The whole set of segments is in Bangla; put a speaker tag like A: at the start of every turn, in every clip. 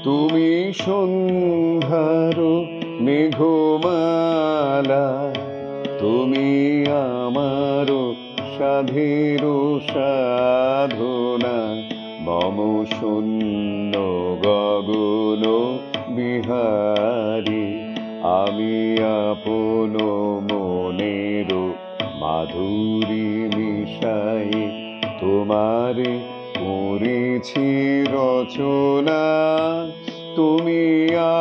A: তুমি সন্ধ্যার মেঘমালা, তুমি আমার সাধের সাধনা। মম শূন্য গগন বিহারী, আমি আপন মনের মাধুরী মিশাই তোমারে করেছি রচনা। তুমি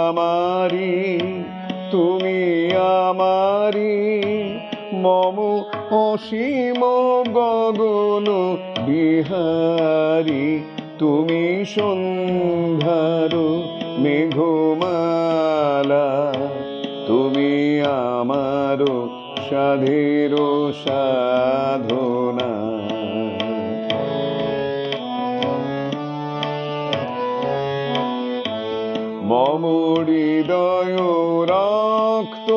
A: আমারি, তুমি আমারি, মম অসীম গগন বিহারী। তুমি সন্ধ্যার মেঘমালা, তুমি আমার সাধের সাধনা। মম হৃদয় রক্ত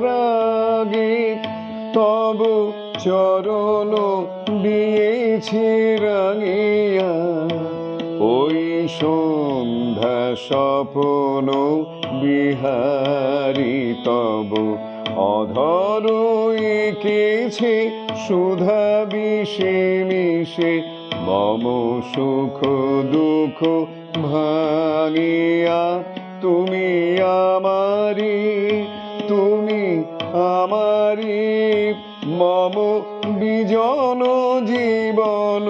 A: রাগে তব চরণ দিয়েছি রাঙিয়া। ওই সন্ধ্যা স্বপ্ন বিহারী তব অধর এঁকেছে সুধা বিষে মিশে। মম সুখ দুঃখ ভাঙিয়া তুমি আমারি, তুমি আমারি, মম বিজন জীবন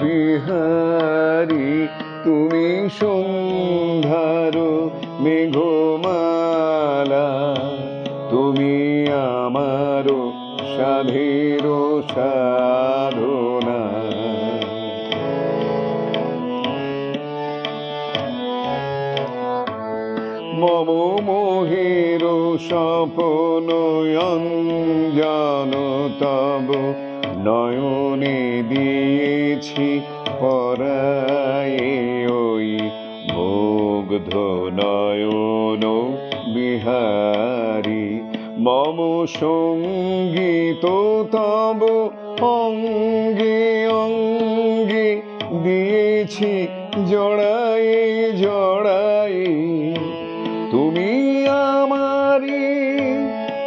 A: বিহারী। তুমি সন্ধ্যার মেঘমালা, তুমি আমার সাধের সাধনা। মম মোহের স্বপ্ন অঞ্জন তব নয়নে দিয়েছি পরায়ে। ওই মুগ্ধ নয়ন বিহারী, মম সঙ্গীত তব অঙ্গে অঙ্গে দিয়েছি জড়ায়ে জড়ায়ে। তুমি আমারি,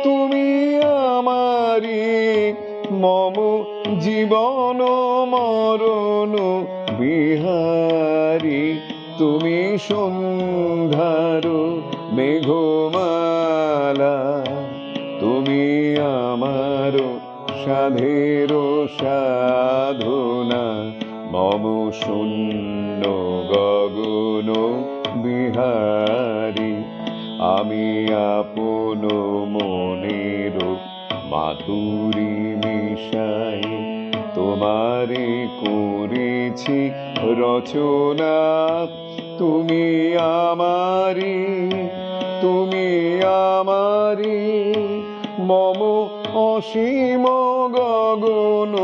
A: তুমি আমারি, মম জীবন মরণ বিহারী। তুমি সন্ধ্যার মেঘমালা, তুমি আমার সাধের সাধনা। মম শূন্য গগন বিহারী, আমি আপন মনের মাধুরী মিশাই তোমারে করেছি রচনা। তুমি আমারি, তুমি আমারি, মম অসীম গগন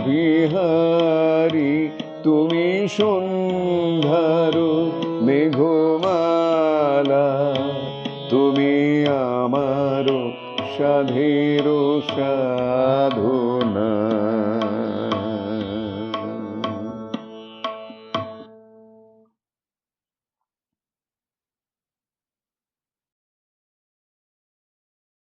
A: বিহারী। তুমি সন্ধ্যার মেঘমালা, তুমি আমার সাধের সাধনা।